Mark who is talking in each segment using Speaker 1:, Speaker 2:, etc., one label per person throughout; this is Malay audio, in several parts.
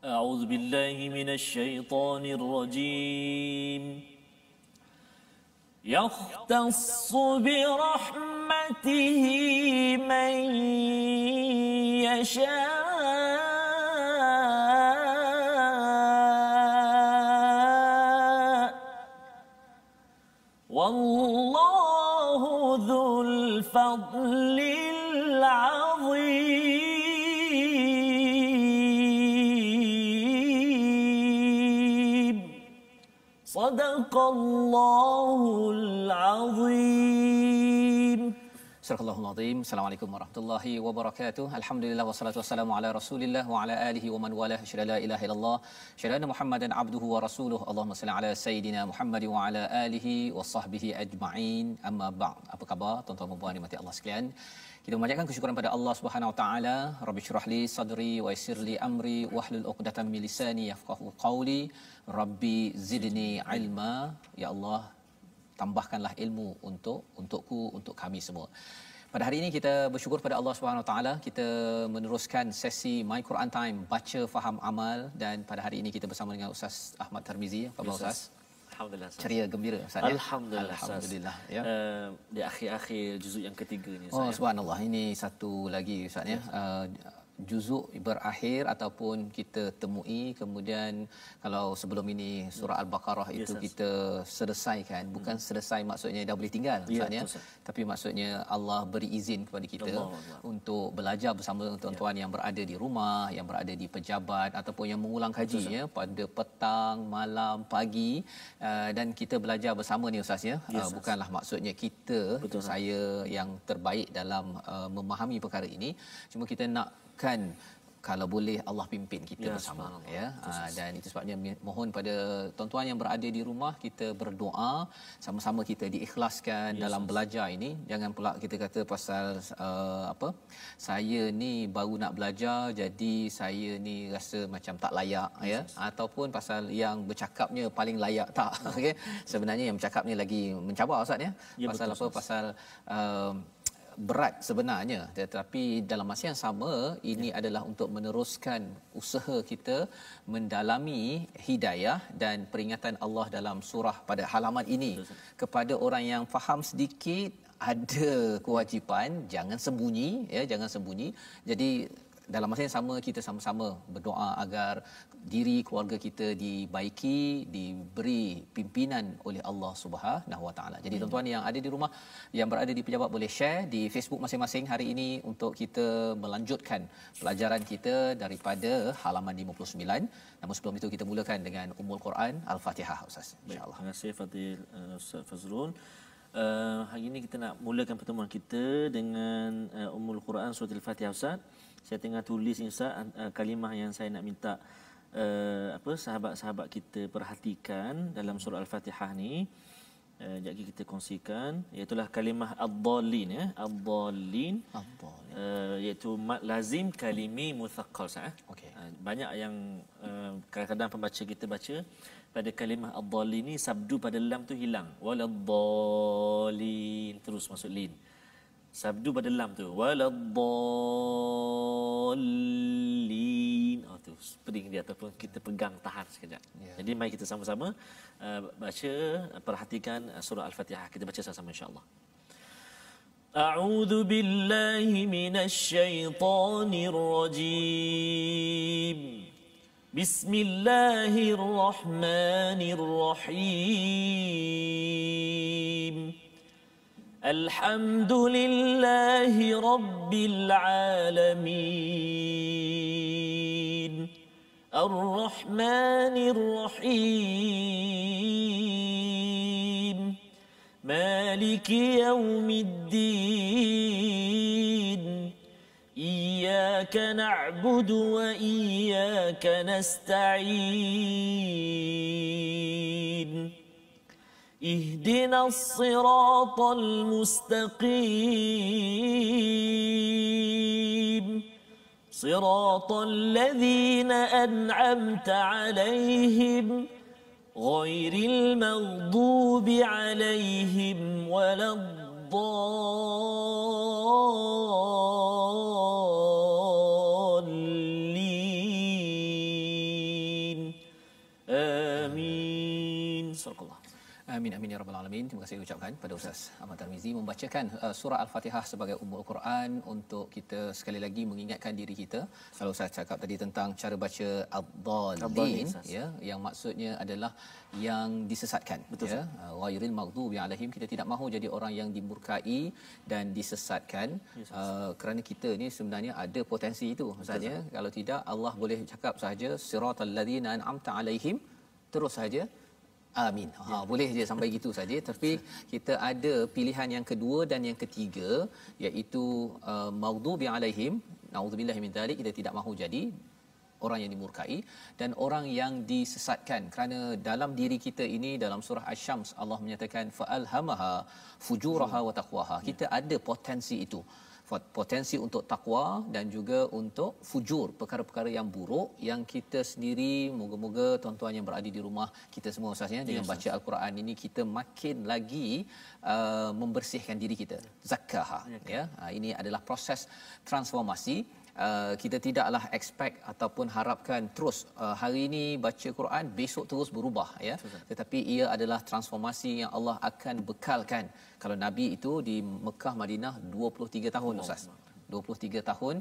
Speaker 1: أعوذ بالله من الشيطان الرجيم يختص برحمته من يشاء والله ذو الفضل العظيم صدق الله العظيم.
Speaker 2: Surahul Azim. Assalamualaikum warahmatullahi wabarakatuh. Alhamdulillah wassalatu wassalamu ala Rasulillah wa ala alihi wa man walah. Syada la ilaha illallah, syada anna Muhammadan abduhu wa rasuluhu. Allahumma salli ala sayidina Muhammad wa ala alihi wa sahbihi ajma'in. Amma ba'd. Apa khabar tuan-tuan dan puan dimati Allah sekalian? Kita memanjatkan kesyukuran pada Allah Subhanahu wa taala. Rabbi shrah li sadri wa yassir li amri wahlul 'uqdatam min lisani yafqahu qawli. Rabbi zidni ilma. Ya Allah, tambahkanlah ilmu untukku, untuk kami semua. Pada hari ini kita bersyukur pada Allah Subhanahu Wa Taala, kita meneruskan sesi My Quran Time, baca faham amal, dan pada hari ini kita bersama dengan Ustaz Ahmad Tarmizi. Apa khabar Ustaz?
Speaker 1: Alhamdulillah.
Speaker 2: Ceria gembira Ustaz.
Speaker 1: Alhamdulillah.
Speaker 2: Alhamdulillah ya.
Speaker 1: Di akhir-akhir juzuk yang ketiga ni
Speaker 2: Ustaz. Oh subhanallah, ini satu lagi Ustaz ya. Juzuk berakhir ataupun kita temui, kemudian kalau sebelum ini surah Al-Baqarah itu kita selesaikan, bukan selesai maksudnya dah boleh tinggal Ustaz ya, tapi maksudnya Allah beri izin kepada kita untuk belajar bersama tuan-tuan yang berada di rumah, yang berada di pejabat ataupun yang mengulang kaji ya pada petang, malam, pagi, dan kita belajar bersama ni Ustaz ya. Bukanlah maksudnya kita saya yang terbaik dalam memahami perkara ini, cuma kita nak kan kalau boleh Allah pimpin kita bersama ya. Dan itu sebabnya mohon pada tuan-tuan yang berada di rumah, kita berdoa sama-sama, kita diikhlaskan dalam belajar ini. Jangan pula kita kata pasal saya ni baru nak belajar jadi saya ni rasa macam tak layak ya, ataupun pasal yang bercakapnya paling layak tak. Okey, sebenarnya yang bercakap ni lagi mencabar Ustaz ya. Pasal apa? Pasal berat sebenarnya, tetapi dalam masa yang sama ini adalah untuk meneruskan usaha kita mendalami hidayah dan peringatan Allah dalam surah pada halaman ini. Kepada orang yang faham sedikit, ada kewajipan jangan sembunyi ya, jangan sembunyi. Jadi dalam masa yang sama kita sama-sama berdoa agar diri keluarga kita dibaiki, diberi pimpinan oleh Allah Subhanahu Wa Taala. Jadi tuan-tuan yang ada di rumah, yang berada di pejabat, boleh share di Facebook masing-masing hari ini untuk kita melanjutkan pelajaran kita daripada halaman 59. Namun sebelum itu kita mulakan dengan Ummul Quran Al-Fatihah Ustaz. Insya-Allah.
Speaker 1: Terima kasih Fadil Ustaz Fazrul. Hari ini kita nak mulakan pertemuan kita dengan Ummul Quran surah Al-Fatihah Ustaz. Saya tengah tulis Ustaz kalimah yang saya nak minta sahabat-sahabat kita perhatikan dalam surah Al-Fatihah ni. Jadi kita kongsikan, iaitu kalimah ad-dallin ya, ad-dallin, iaitu mad lazim kalimi mutsaqqal sah. Banyak yang kadang-kadang pembaca kita baca pada kalimah ad-dallin ni sabdu pada lam tu hilang, waladdallin terus masuk lin. Sabdu pada lam tu waladdallin, tu spring dia ataupun kita pegang tahan sekejap. Jadi mari kita sama-sama baca, perhatikan surah Al-Fatihah. Kita baca sama-sama insya-Allah. A'udzu billahi minasy syaithanir rajim. Bismillahirrahmanirrahim. الحمد لله رب العالمين الرحمن الرحيم مالك يوم الدين إياك نعبد وإياك نستعين اهدنا الصراط المستقيم صراط الذين أنعمت عليهم غير المغضوب عليهم ولا الضالين Subhanallah.
Speaker 2: Amin amin ya rabbal alamin. Terima kasih ucapkan pada Ustaz Ahmad Tarmizi membacakan surah Al-Fatihah sebagai ummul Quran untuk kita sekali lagi mengingatkan diri kita. Kalau saya cakap tadi tentang cara baca ad-dallin ya, yang maksudnya adalah yang disesatkan.
Speaker 1: Betul,
Speaker 2: ya. Ghairil maghdubi alaihim, kita tidak mahu jadi orang yang dimurkai dan disesatkan. Kerana kita ni sebenarnya ada potensi itu Ustaz ya. Kalau tidak Allah boleh cakap sahaja siratal ladzina an'amta alaihim terus saja amin. Boleh je sampai gitu saja, tapi kita ada pilihan yang kedua dan yang ketiga, iaitu maghdubi alaihim, naudzubillahi min dzalik, kita tidak mahu jadi orang yang dimurkai dan orang yang disesatkan. Kerana dalam diri kita ini, dalam surah Asy-Syams Allah menyatakan fa'alhamaha fujuraha wa taqwaha. Kita ada potensi itu, potensi untuk takwa dan juga untuk fujur, perkara-perkara yang buruk yang kita sendiri, moga-moga tuan-tuan yang berada di rumah kita semua Ustaz ya, dengan baca Al-Quran ini kita makin lagi membersihkan diri kita, zakkaha ya. Ini adalah proses transformasi. Kita tidaklah expect ataupun harapkan terus hari ini baca Quran besok terus berubah ya, tetapi ia adalah transformasi yang Allah akan bekalkan. Kalau Nabi itu di Mekah Madinah 23 tahun Ustaz, 23 tahun,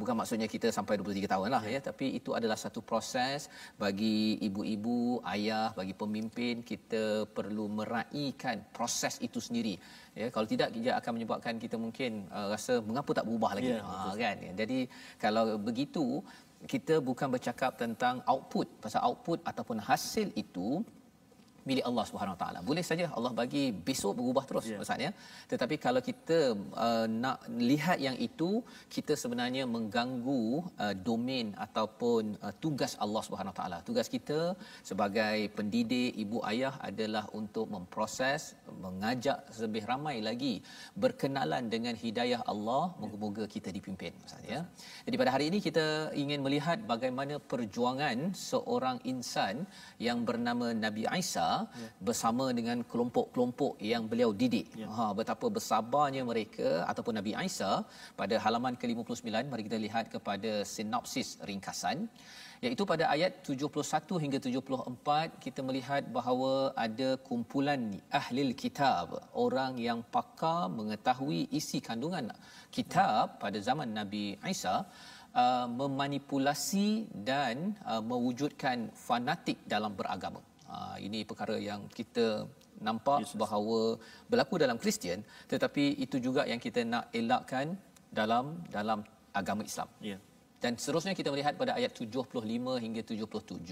Speaker 2: bukan maksudnya kita sampai 23 tahun lah ya, tapi itu adalah satu proses bagi ibu-ibu, ayah, bagi pemimpin. Kita perlu meraihkan proses itu sendiri ya. Kalau tidak dia akan menyebabkan kita mungkin rasa mengapa tak berubah lagi kan. Jadi kalau begitu kita bukan bercakap tentang output, pasal output ataupun hasil itu milik Allah Subhanahu Wa Taala. Boleh saja Allah bagi besok berubah terus Ustaz ya. Tetapi kalau kita nak lihat yang itu, kita sebenarnya mengganggu domain ataupun tugas Allah Subhanahu Wa Taala. Tugas kita sebagai pendidik, ibu ayah adalah untuk memproses, mengajak lebih ramai lagi berkenalan dengan hidayah Allah. Moga-moga kita dipimpin Ustaz ya. Jadi pada hari ini kita ingin melihat bagaimana perjuangan seorang insan yang bernama Nabi Isa bersama dengan kelompok-kelompok yang beliau didik. Betapa bersabarnya mereka ataupun Nabi Isa. Pada halaman ke-59 mari kita lihat kepada sinopsis ringkasan, iaitu pada ayat 71 hingga 74 kita melihat bahawa ada kumpulan ahlil kitab, orang yang pakar mengetahui isi kandungan kitab pada zaman Nabi Isa, memanipulasi dan mewujudkan fanatik dalam beragama. Ini perkara yang kita nampak bahawa berlaku dalam Kristian, tetapi itu juga yang kita nak elakkan dalam agama Islam. Dan seterusnya kita melihat pada ayat 75 hingga 77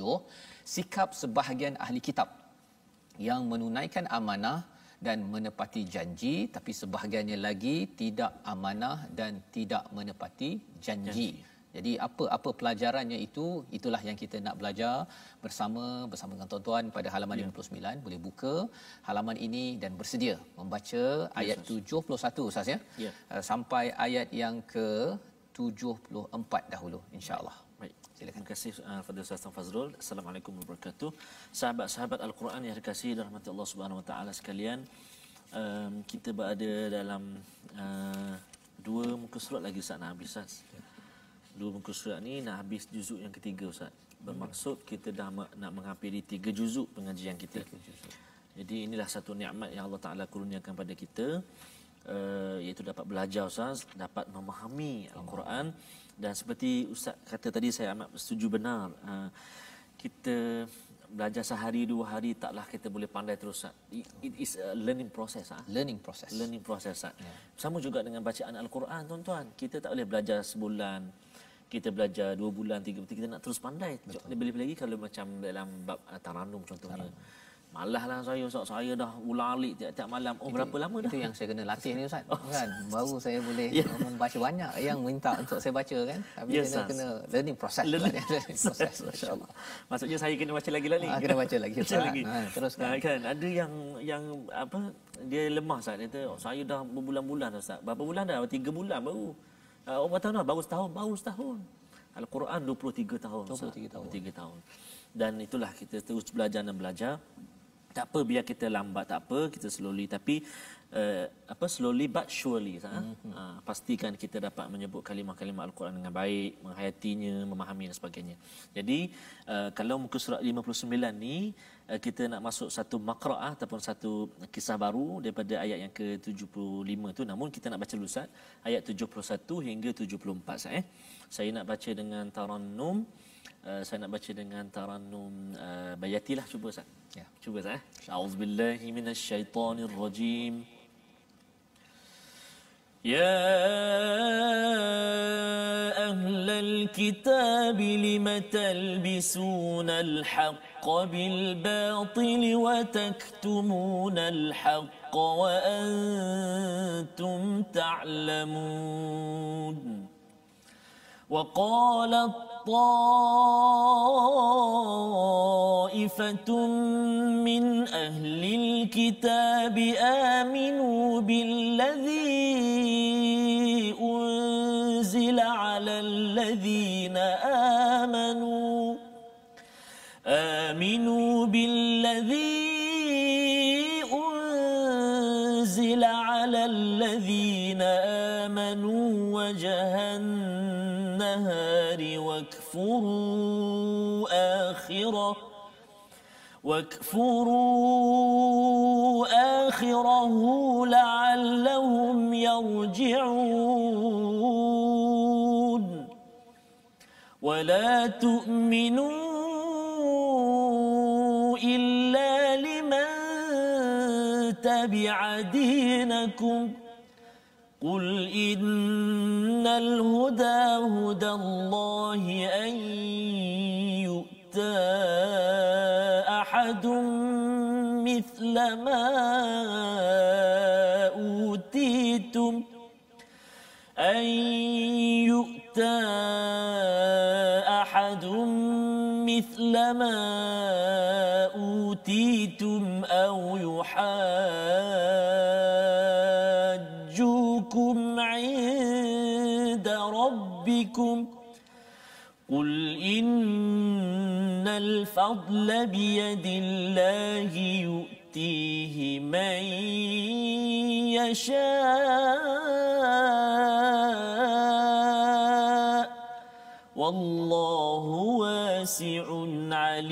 Speaker 2: sikap sebahagian ahli kitab yang menunaikan amanah dan menepati janji, tapi sebahagiannya lagi tidak amanah dan tidak menepati janji. Jadi apa pelajarannya itu, itulah yang kita nak belajar bersama dengan tuan-tuan pada halaman 59. Boleh buka halaman ini dan bersedia membaca ayat 71 Ustaz ya. Sampai ayat yang ke 74 dahulu insya-Allah.
Speaker 1: Baik. Silakan. Terima kasih Fadil Ustaz Fazrul. Assalamualaikum warahmatullahi wabarakatuh. Sahabat-sahabat Al-Quran yang dikasihi dan rahmati Allah Subhanahu wa taala sekalian, kita berada dalam dua muka surat lagi Ustaz nak habis Ustaz. Dua muka surat ni nak habis juzuk yang ketiga Ustaz. Bermaksud kita dah nak menghampiri 3 juzuk pengajian kita. Jadi inilah satu nikmat yang Allah Taala kurniakan pada kita, iaitu dapat belajar Ustaz, dapat memahami Al-Quran. Dan seperti Ustaz kata tadi, saya amat setuju benar. Kita belajar sehari 2 hari taklah kita boleh pandai terus. It is a learning process. Learning process. Sama juga dengan bacaan Al-Quran tuan-tuan. Kita tak boleh belajar sebulan, kita belajar 2 bulan, 3 bulan, kita nak terus pandai. Lebih-lebih lagi kalau macam dalam bab Taranum contohnya. Malahlah saya dah ulang-alik tiap-tiap malam. Berapa lama dah?
Speaker 2: Itu yang saya kena latih ni Ustaz. Kan baru saya boleh membaca. Banyak yang minta untuk saya baca kan. Tapi kena learning process.
Speaker 1: Masya-Allah. Maksudnya saya kena baca lagi lah ni.
Speaker 2: Kena baca lagi.
Speaker 1: Teruskan. Kan ada yang apa, dia lemah Ustaz. Dia kata saya dah berbulan-bulan Ustaz. Berapa bulan dah? 3 bulan baru. Berapa tahun dah? Baru setahun. Al-Quran 23 tahun. 23 tahun. Dan itulah kita terus belajar dan belajar. Tak apa, biar kita lambat, tak apa, kita slowly, tapi slowly but surely. Pastikan kita dapat menyebut kalimah-kalimah Al-Quran dengan baik, menghayatinya, memahami dan sebagainya. Jadi kalau muka surat 59 ni kita nak masuk satu maqra'ah ataupun satu kisah baru daripada ayat yang ke-75 tu, namun kita nak baca dulu Ustaz ayat 71 hingga 74 Ustaz. Saya nak baca dengan tarannum. Saya nak baca dengan tarannum bayatilah, cuba Ustaz.
Speaker 2: Ya.
Speaker 1: Cuba Ustaz. A'udzubillahi minasyaitonirrajim. يا أهل الكتاب لم تلبسون الحق بالباطل وتكتمون الحق وأنتم تعلمون وقالت طائفة من أهل الكتاب آمنوا بالذي أنزل على الذين آمنوا بالذي أنزل على الذين آمنوا وجه النهار واكفروا آخره لعلهم يرجعون ولا تؤمنوا إلا لمن تبع دينكم قل إن الهدى هدى الله أن يؤتى أحد مثل ما أوتيتم أو يحاجوكم عند ربكم قل إن الفضل بيد الله يؤتيه من يشاء والله واسع عليم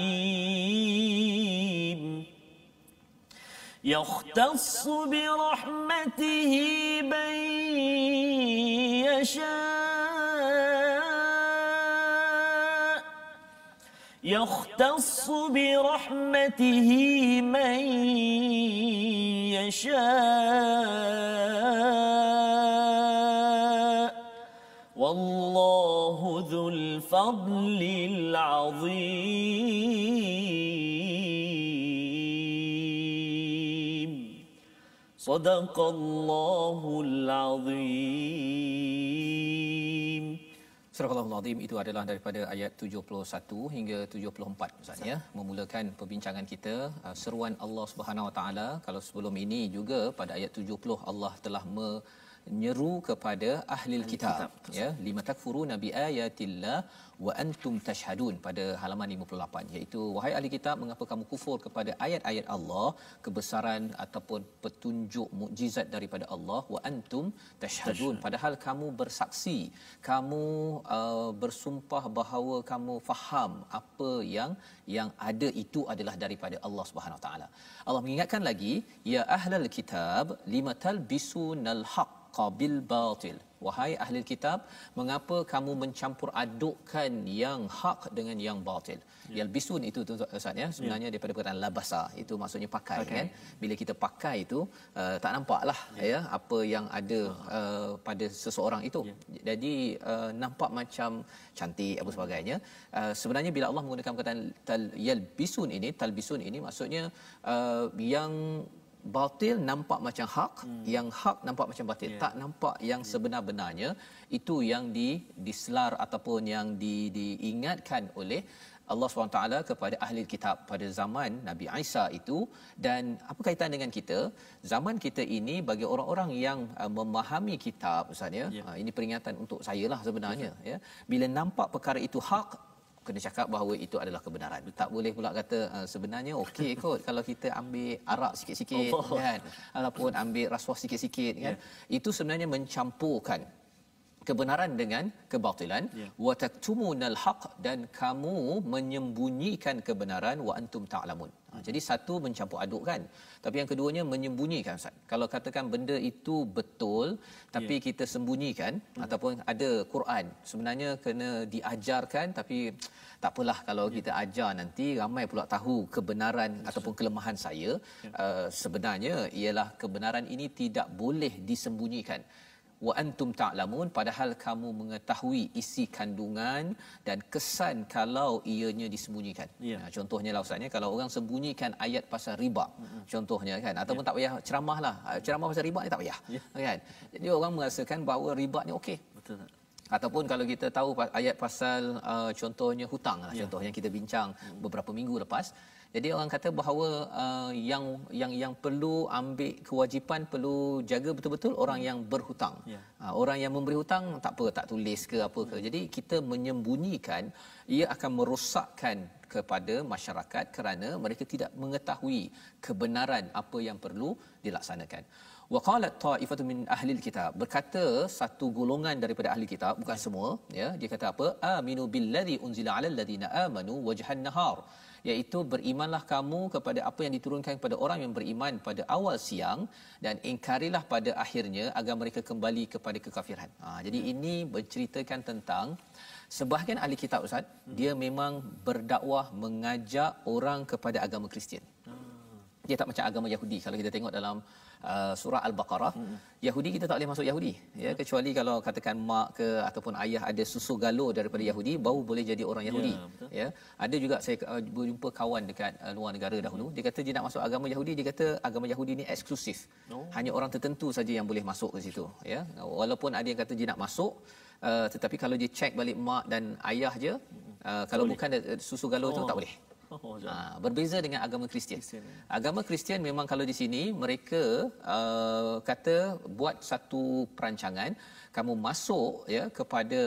Speaker 1: يختص برحمته من يشاء يختص برحمته من يشاء والله ذو الفضل العظيم صدق الله العظيم.
Speaker 2: Surah Al-Azim itu adalah daripada ayat 71 hingga 74 Ustaz ya, memulakan perbincangan kita seruan Allah Subhanahu Wa Taala. Kalau sebelum ini juga pada ayat 70 Allah telah menyeru kepada ahli kitab ya, lima takfuruna bi ayatillah wa antum tashhadun pada halaman 58, iaitu wahai ahli kitab, mengapa kamu kufur kepada ayat-ayat Allah, kebesaran ataupun petunjuk mukjizat daripada Allah, wa antum tashhadun, padahal kamu bersaksi, kamu bersumpah bahawa kamu faham apa yang ada itu adalah daripada Allah Subhanahu Wa Taala. Allah mengingatkan lagi, ya ahlal kitab lima talbisunal haqqa bil batil, wahai ahli kitab, mengapa kamu mencampur adukkan yang hak dengan yang batil? Yalbisun itu Ustaz ya, sebenarnya daripada perkataan labasa, itu maksudnya pakai kan. Bila kita pakai itu tak nampaklah ya apa yang ada pada seseorang itu. Jadi nampak macam cantik apa sebagainya. Sebenarnya bila Allah menggunakan perkataan yalbisun ini, talbisun ini maksudnya yang batil nampak macam hak, yang hak nampak macam batil, tak nampak yang sebenar-benarnya. Itu yang diselar ataupun yang diingatkan oleh Allah SWT kepada ahli kitab pada zaman Nabi Isa itu. Dan apa kaitan dengan kita? Zaman kita ini bagi orang-orang yang memahami kitab Ustaz ya, ini peringatan untuk saya lah sebenarnya ya. Bila nampak perkara itu hak, kena cakap bahawa itu adalah kebenaran. Tak boleh pula kata sebenarnya okey kot kalau kita ambil arak sikit-sikit kan, ataupun ambil rasuah sikit-sikit kan. Itu sebenarnya mencampurkan kebenaran dengan kebatilan. Wa taktumunal haq, dan kamu menyembunyikan kebenaran wa antum ta'lamun. Jadi satu mencampur adukkan, tapi yang keduanya menyembunyikan, Ustaz. Kalau katakan benda itu betul tapi kita sembunyikan, ataupun ada Quran sebenarnya kena diajarkan, tapi tak apalah kalau kita ajar nanti ramai pula tahu kebenaran ataupun kelemahan saya. Sebenarnya ialah kebenaran ini tidak boleh disembunyikan. Wa antum ta'lamun, padahal kamu mengetahui isi kandungan dan kesan kalau ianya disembunyikan. Contohnya lah Ustaz, kalau orang sembunyikan ayat pasal riba, contohnya kan, ataupun tak payah ceramah lah, ceramah pasal riba ni tak payah kan. Jadi orang merasakan bahawa riba ni okey. Betul tak? Ataupun kalau kita tahu ayat pasal contohnya hutang lah, contoh yang kita bincang beberapa minggu lepas. Jadi orang kata bahawa yang perlu ambil kewajipan, perlu jaga betul-betul orang yang berhutang. Orang yang memberi hutang tak apa, tak tulis ke apa ke. Jadi kita menyembunyikan, ia akan merosakkan kepada masyarakat kerana mereka tidak mengetahui kebenaran apa yang perlu dilaksanakan. Wa qalat ta'ifatun min ahlil kitab, berkata satu golongan daripada ahli kitab, bukan semua ya, dia kata apa? Aminu billazi unzila 'alal ladzina amanu wajhan nahar, iaitu berimanlah kamu kepada apa yang diturunkan kepada orang yang beriman pada awal siang, dan ingkarilah pada akhirnya agar mereka kembali kepada kekafiran. Jadi ini menceritakan tentang sebahagian ahli kitab, Ustaz, dia memang berdakwah mengajak orang kepada agama Kristian. Dia tak macam agama Yahudi. Kalau kita tengok dalam surah Al-Baqarah, Yahudi kita tak boleh masuk Yahudi ya, kecuali kalau katakan mak ke ataupun ayah ada susu galur daripada Yahudi, baru boleh jadi orang Yahudi ya. Ada juga saya berjumpa kawan dekat luar negara dahulu, dia kata dia nak masuk agama Yahudi, dia kata agama Yahudi ni eksklusif. Hanya orang tertentu saja yang boleh masuk ke situ ya. Walaupun ada yang kata dia nak masuk, tetapi kalau dia check balik mak dan ayah je, kalau bukan susu galur tu tak boleh. Berbeza dengan agama Kristian. Agama Kristian memang kalau di sini mereka kata buat satu perancangan, kamu masuk ya kepada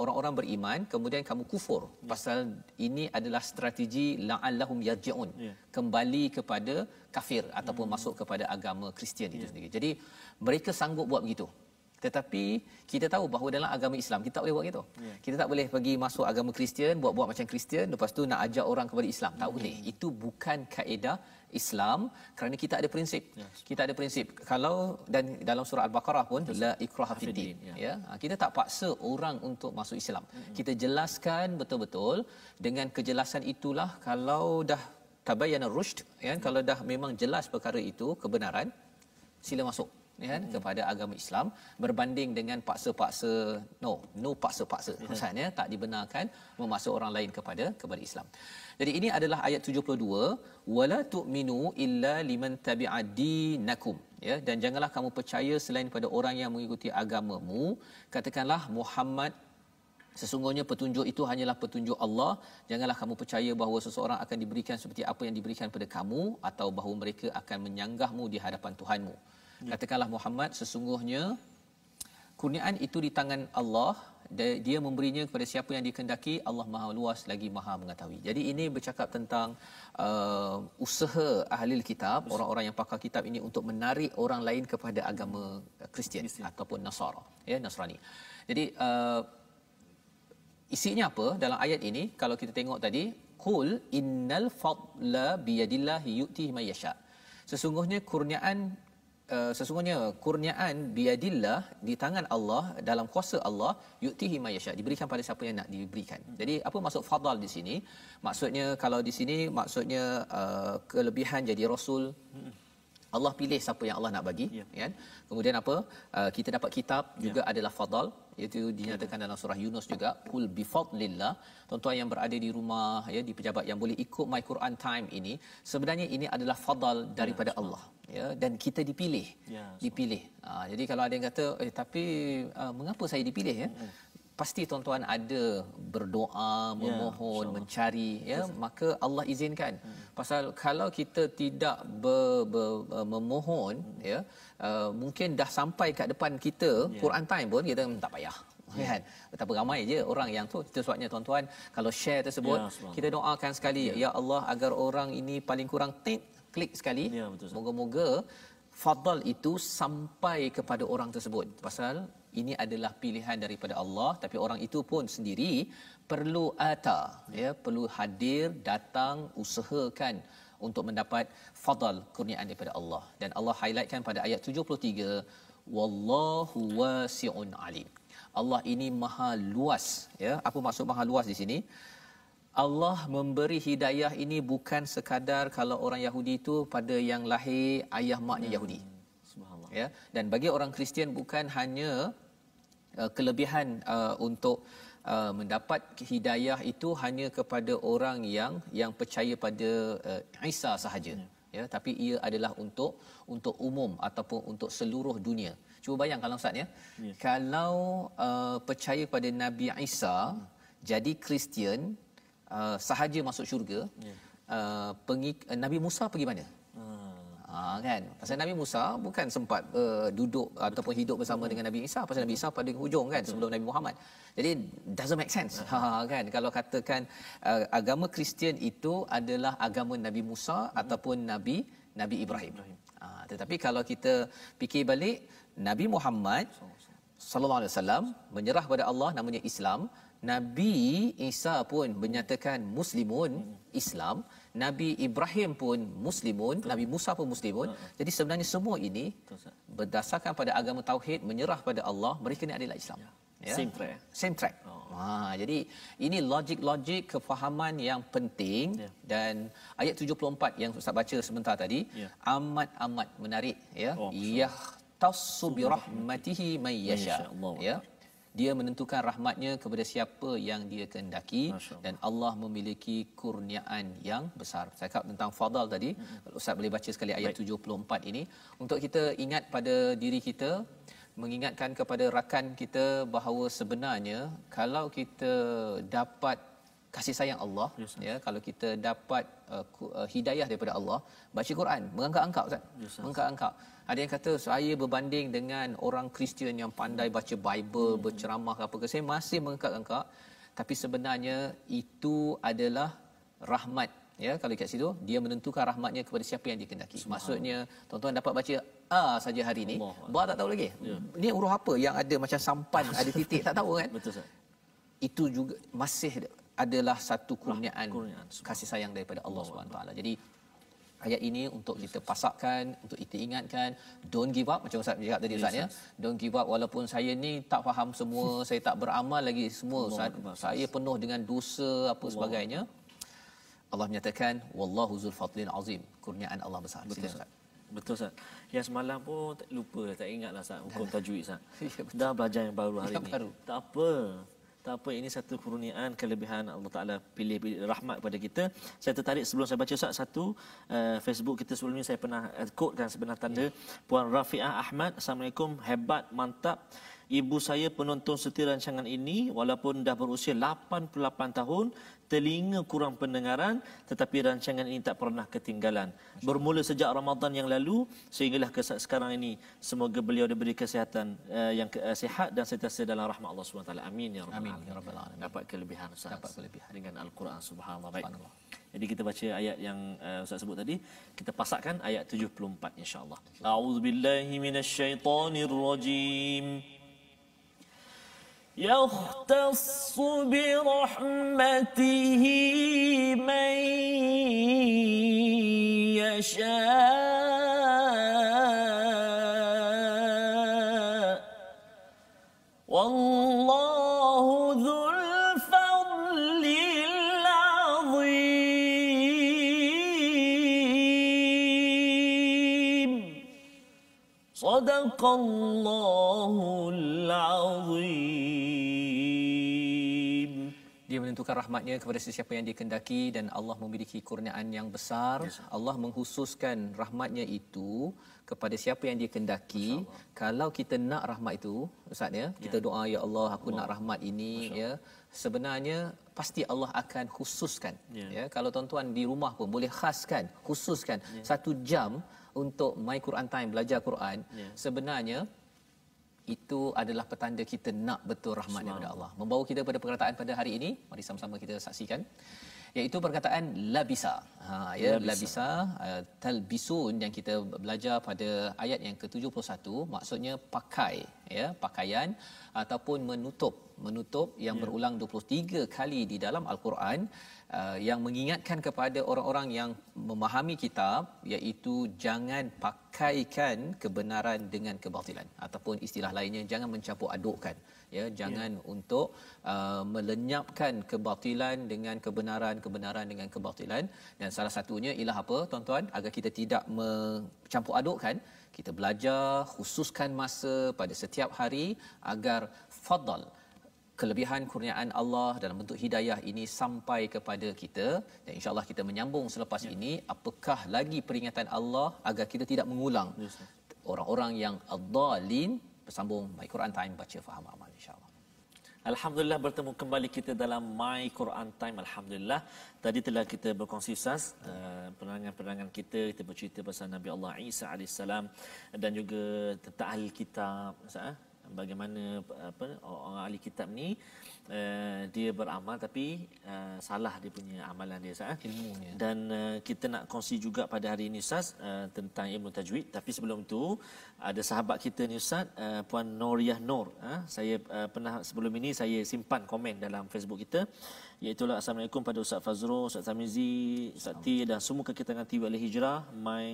Speaker 2: orang-orang beriman, kemudian kamu kufur. Pasal ini adalah strategi la'allahum yarji'un, kembali kepada kafir ataupun masuk kepada agama Kristian itu sendiri. Jadi mereka sanggup buat begitu. Tetapi kita tahu bahawa dalam agama Islam kita tak boleh buat gitu. Kita tak boleh pergi masuk agama Kristian, buat-buat macam Kristian, lepas tu nak ajak orang kepada Islam. Tak boleh. Itu bukan kaedah Islam, kerana kita ada prinsip. Kita ada prinsip. Kalau dan dalam surah Al-Baqarah pun la ikraha fid din ya. Kita tak paksa orang untuk masuk Islam. Kita jelaskan betul-betul. Dengan kejelasan itulah, kalau dah tabayyana rushd ya, kalau dah memang jelas perkara itu kebenaran, sila masuk ya, kepada agama Islam, berbanding dengan paksa-paksa. No paksa-paksa. Maksudnya tak dibenarkan memasuk orang lain kepada Islam. Jadi ini adalah ayat 72, wala tu'minu illa liman tabi'a dinakum ya, dan janganlah kamu percaya selain pada orang yang mengikuti agamamu. Katakanlah Muhammad, sesungguhnya petunjuk itu hanyalah petunjuk Allah. Janganlah kamu percaya bahawa seseorang akan diberikan seperti apa yang diberikan pada kamu, atau bahawa mereka akan menyanggahmu di hadapan Tuhanmu. Katakanlah Muhammad, sesungguhnya kurniaan itu di tangan Allah, dia memberinya kepada siapa yang dikehendaki. Allah Maha Luas lagi Maha mengetahui. Jadi ini bercakap tentang usaha ahli kitab, orang-orang yang pakar kitab ini, untuk menarik orang lain kepada agama Kristian ataupun Nasara ya, Nasrani. Jadi isinya apa dalam ayat ini? Kalau kita tengok tadi, qul innal fadla biyadillahi yu'tihi may yasha. Sesungguhnya kurniaan biadillah, di tangan Allah, dalam kuasa Allah, yu'tihi may yasha, diberikan pada siapa yang nak diberikan. Jadi apa maksud fadal di sini? Maksudnya kalau di sini maksudnya kelebihan jadi rasul. Allah pilih siapa yang Allah nak bagi kan. Kemudian apa? Kita dapat kitab juga adalah fadal. Itu dinyatakan dalam surah Yunus juga, qul bi fadlillah. Tuan-tuan yang berada di rumah ya, di pejabat yang boleh ikut My Quran Time ini, sebenarnya ini adalah fadal daripada Allah ya, dan kita dipilih. Jadi kalau ada yang kata tapi mengapa saya dipilih ya? Pasti tuan-tuan ada berdoa, memohon, mencari ya, maka Allah izinkan. Pasal kalau kita tidak memohon ya, mungkin dah sampai kat depan kita Quran Time pun kita tak payah kan. Betapa ramai je orang yang tu. Itu sebabnya tuan-tuan kalau share tersebut kita doakan sekali ya Allah agar orang ini paling kurang klik sekali. Moga-moga fadal itu sampai kepada orang tersebut. Pasal ini adalah pilihan daripada Allah, tapi orang itu pun sendiri perlu perlu hadir, datang, usahakan untuk mendapat fadal kurniaan daripada Allah. Dan Allah highlightkan pada ayat 73, wallahu wasi'un alim. Allah ini maha luas, ya. Apa maksud maha luas di sini? Allah memberi hidayah ini bukan sekadar kalau orang Yahudi itu pada yang lahir ayah maknya Yahudi. Subhanallah. Ya, dan bagi orang Kristian bukan hanya kelebihan untuk mendapat hidayah itu hanya kepada orang yang percaya pada Isa sahaja. Ya, tapi ia adalah untuk umum ataupun untuk seluruh dunia. Cuba bayangkan Ustaz ya. Kalau percaya pada Nabi Isa jadi Kristian sahaja masuk syurga, Nabi Musa pergi mana? Kan, pasal Nabi Musa bukan sempat duduk ataupun hidup bersama dengan Nabi Isa, pasal Nabi Isa pada hujung kan sebelum Nabi Muhammad. Jadi doesn't make sense. Kan, kalau katakan agama Kristian itu adalah agama Nabi Musa ataupun Nabi Ibrahim. Tetapi kalau kita fikir balik, Nabi Muhammad sallallahu alaihi wasallam menyerah pada Allah, namanya Islam. Nabi Isa pun menyatakan muslimun, Islam. Nabi Ibrahim pun muslimun, Nabi Musa pun muslimun. Jadi sebenarnya semua ini berdasarkan pada agama tauhid, menyerah pada Allah, mereka ni adalah Islam. Ya. Same track. Jadi ini logik kefahaman yang penting. Dan ayat 74 yang Ustaz baca sebentar tadi amat menarik, ya. Yahtassu bi rahmatihi may yasha. Ya. Dia menentukan rahmatnya kepada siapa yang dia kehendaki, dan Allah memiliki kurniaan yang besar. Saya cakap tentang fadal tadi. Ustaz boleh baca sekali ayat 74 ini untuk kita ingat pada diri kita, mengingatkan kepada rakan kita bahawa sebenarnya kalau kita dapat kasih sayang Allah, ya, kalau kita dapat hidayah daripada Allah, baca Quran mengangkat-angkat Ustaz. Mengangkat-angkat. Ada yang kata saya berbanding dengan orang Kristian yang pandai baca Bible, berceramah apa ke, saya masih mengangkat-angkat. Tapi sebenarnya itu adalah rahmat, ya. Kalau kat situ dia menentukan rahmatnya kepada siapa yang dikehendaki. Maksudnya tuan-tuan dapat baca saja hari ni, ba tak tahu lagi. Ni huruf apa yang ada macam sampan, ada titik, tak tahu kan?
Speaker 1: Betul Ustaz.
Speaker 2: Itu juga masih adalah satu kurniaan kasih sayang daripada Allah SWT. Jadi ayat ini untuk kita pasakkan, untuk kita ingatkan, don't give up macam Ustaz cakap tadi Ustaz, ya. Don't give up walaupun saya ni tak faham semua, saya tak beramal lagi semua Ustaz. Saya penuh dengan dosa apa sebagainya. Allah menyatakan wallahu zul fadlil azim, kurniaan Allah besar. Betul Ustaz.
Speaker 1: Betul Ustaz. Yang semalam pun lupa, tak ingatlah Ustaz hukum tajwid Ustaz. Dah belajar yang baru hari ni. Tak apa. Ini satu kurniaan, kelebihan Allah Taala pilih rahmat kepada kita. Saya tertarik sebelum saya baca Ustaz satu Facebook kita sebelum ni, saya pernah quotekan sebenar tanda Puan Rafiah Ahmad. Assalamualaikum, hebat, mantap. Ibu saya penonton setia rancangan ini walaupun dah berusia 88 tahun, telinga kurang pendengaran, tetapi rancangan ini tak pernah ketinggalan. Bermula sejak Ramadan yang lalu sehinggalah ke sekarang ini. Semoga beliau diberi kesihatan yang sihat dan sentiasa dalam rahmat Allah SWT. Amin ya rabbal alamin. Dapat kelebihan Ustaz. Dapat kelebihan dengan Al-Quran, subhanallah. Baik. Jadi kita baca ayat yang Ustaz sebut tadi, kita pasakkan ayat 74 insya-Allah. A'udzubillahi minasyaitonirrajim. يختص برحمته من يشاء والله ذو الفضل العظيم صدق الله العظيم.
Speaker 2: Dia menentukan rahmatnya kepada sesiapa yang dikehendaki dan Allah memiliki kurniaan yang besar. Allah mengkhususkan rahmatnya itu kepada siapa yang dikehendaki. Kalau kita nak rahmat itu Ustaz, ya, kita doa ya Allah aku nak rahmat ini, ya. Sebenarnya pasti Allah akan khususkan, ya. Kalau tuan-tuan di rumah pun boleh khususkan 1 jam untuk My Quran Time, belajar Quran. Sebenarnya itu adalah petanda kita nak betul rahmat daripada Allah. Membawa kita pada perkataan pada hari ini, mari sama-sama kita saksikan, iaitu perkataan labisa. Labisa talbisun yang kita belajar pada ayat yang ke-71, maksudnya pakai, pakaian ataupun menutup yang berulang 23 kali di dalam al-Quran, yang mengingatkan kepada orang-orang yang memahami kitab, iaitu jangan pakaikan kebenaran dengan kebatilan, ataupun istilah lainnya jangan mencampur adukkan, jangan untuk melenyapkan kebatilan dengan kebenaran dengan kebatilan. Dan salah satunya ialah apa tuan-tuan, agar kita tidak mencampur adukkan, kita belajar khususkan masa pada setiap hari agar fadal, kelebihan kurniaan Allah dalam bentuk hidayah ini sampai kepada kita. Dan insya-Allah kita menyambung selepas ini, apakah lagi peringatan Allah agar kita tidak mengulang orang-orang yang ad-dallin. Bersambung My Quran Time, baca faham amal, insya-Allah.
Speaker 1: Alhamdulillah, bertemu kembali kita dalam My Quran Time. Alhamdulillah, tadi telah kita berkongsi Ustaz penerangan kita bercerita pasal Nabi Allah Isa alaihissalam dan juga tentang ahli kitab, bagaimana orang ahli kitab ni dia beramal tapi salah dia punya amalan dia, ilmunya. Dan kita nak kongsi juga pada hari ini Ustaz tentang ilmu tajwid. Tapi sebelum tu ada sahabat kita ni Ustaz, Puan Noriah Nur. Saya pernah sebelum ini saya simpan komen dalam Facebook kita, iaitu Assalamualaikum pada Ustaz Fazrul, Ustaz Tamizi, Ustaz T dan semua kekitangan TV Al-Hijrah, my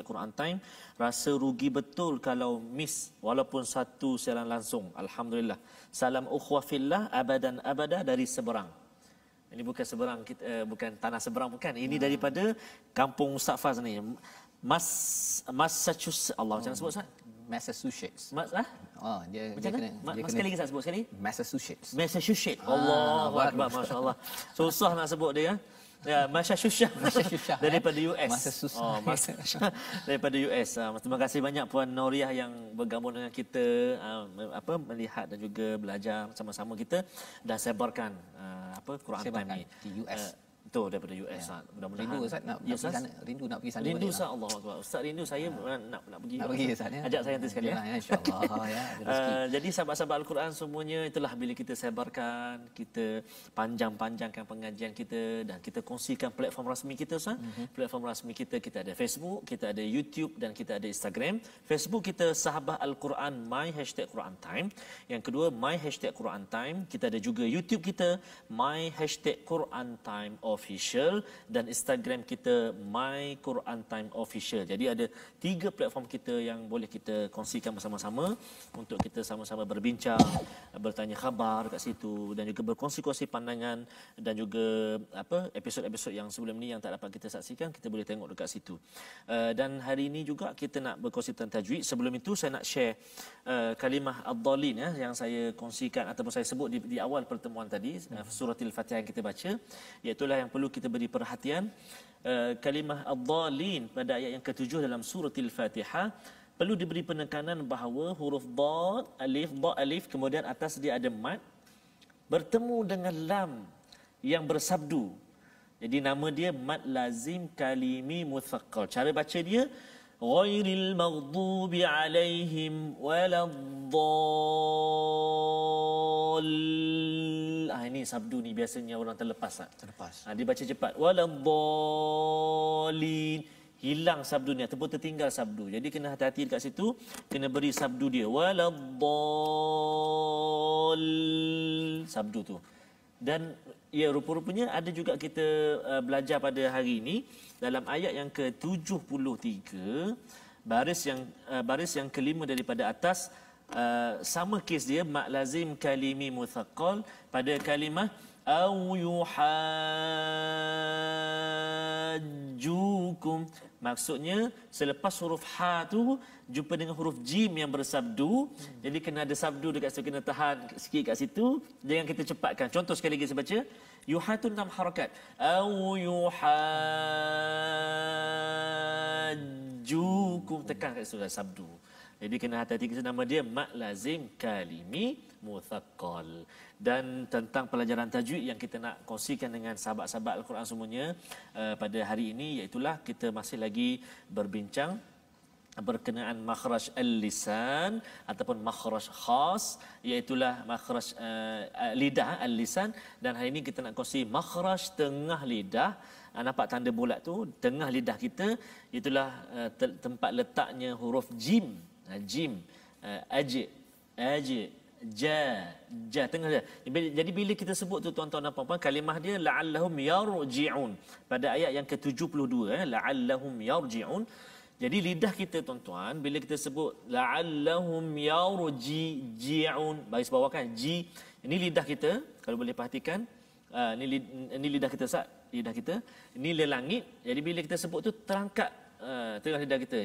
Speaker 1: #Quran Time. Rasa rugi betul kalau miss walaupun satu siaran langsung. Alhamdulillah. Salam ukhwah fillah abadan abada dari seberang. Ini bukan seberang kita, bukan tanah seberang, bukan. Ini daripada kampung Ustaz Faz ni. Massachusetts. Allah macam sebut Ustaz?
Speaker 2: Massachusetts.
Speaker 1: Dia kena. Sekali lagi Ustaz sebut sekali. Massachusetts. Allahu akbar, masya-Allah. Susah nak sebut dia. Ya, Massachusetts daripada US. Daripada US. Terima kasih banyak Puan Noriah yang bergabung dengan kita, melihat dan juga belajar sama-sama kita dan sebarkan Quran Time ni
Speaker 2: di US.
Speaker 1: Betul, daripada US. Mudah-mudahan
Speaker 2: rindu Ustaz nak pergi sana. Rindu nak pergi sana.
Speaker 1: Rindu Ustaz, Allahu akbar. Ustaz rindu saya nak pergi.
Speaker 2: Nak pergi Ustaz ya.
Speaker 1: Ajak saya nanti sekali ya.
Speaker 2: Insya-Allah ya.
Speaker 1: Jadi sahabat-sahabat Al-Quran semuanya, itulah bila kita sebarkan, kita panjang-panjangkan pengajian kita dan kita kongsikan platform rasmi kita Ustaz. Platform rasmi kita ada Facebook, kita ada YouTube dan kita ada Instagram. Facebook kita Sahabat Al-Quran My #Quran Time. Yang kedua My #Quran Time. Kita ada juga YouTube kita My #Quran Time Official dan Instagram kita My Quran Time Official. Jadi ada 3 platform kita yang boleh kita kongsikan bersama-sama untuk kita sama-sama berbincang, bertanya khabar kat situ dan juga berkongsi-kongsi pandangan dan juga episod-episod yang sebelum ni yang tak dapat kita saksikan, kita boleh tengok dekat situ. Dan hari ini juga kita nak berkongsi tentang tajwid. Sebelum itu saya nak share kalimah ad-dallin yang saya kongsikan ataupun saya sebut di awal pertemuan tadi, surah Al-Fatihah yang kita baca, iaitu yang perlu kita beri perhatian. Kalimah ad-dallin pada ayat yang ke-7 dalam surah Al-Fatihah perlu diberi penekanan bahawa huruf dad, alif, kemudian atas dia ada mad bertemu dengan lam yang bersabdu. Jadi nama dia mad lazim kalimi mutsaqqal. Cara baca dia ghairil maghdubi alaihim waladdall. Ini sabdu ni biasanya orang terlepas. Dia baca cepat. Waladdallin. Hilang sabdu ni ataupun tertinggal sabdu. Jadi kena hati-hati dekat situ, kena beri sabdu dia. Waladdall. Sabdu tu. Dan ya rupa-rupanya ada juga kita belajar pada hari ini dalam ayat yang ke-73, baris yang kelima daripada atas, sama kes dia mak lazim kalimi mutsaqqal pada kalimah au yuhajjukum. Maksudnya selepas huruf ha tu jumpa dengan huruf jim yang bersabdu. Jadi kena ada sabdu dekat situ, kena tahan sikit kat situ, jangan kita cepatkan. Contoh sekali lagi saya baca, yuha tu 6 harakat. Au yuhajjukum, tekan kat situ sabdu. Jadi kena hati-hati, kita nama dia mak lazim kalimi mutsaqqal. Dan tentang pelajaran tajwid yang kita nak kongsikan dengan sahabat-sahabat Al-Quran semuanya pada hari ini, iaitulah kita masih lagi berbincang berkenaan makhraj al-lisan ataupun makhraj khas, iaitulah makhraj lidah al-lisan, dan hari ini kita nak kongsi makhraj tengah lidah. Nampak tanda bulat tu tengah lidah kita, itulah tempat letaknya huruf jim. Jim, aj, ja tengah dia. Jadi bila kita sebut tu tuan-tuan dan puan-puan, kalimah dia la'allahum yarji'un pada ayat yang ke-72, la'allahum yarji'un. Jadi lidah kita tuan-tuan, bila kita sebut la'allahum yarji'un, baris bawah kan, ji, ini lidah kita kalau boleh perhatikan, ini lidah kita Ustaz, lidah kita ini le langit. Jadi bila kita sebut tu terangkat tengah lidah kita,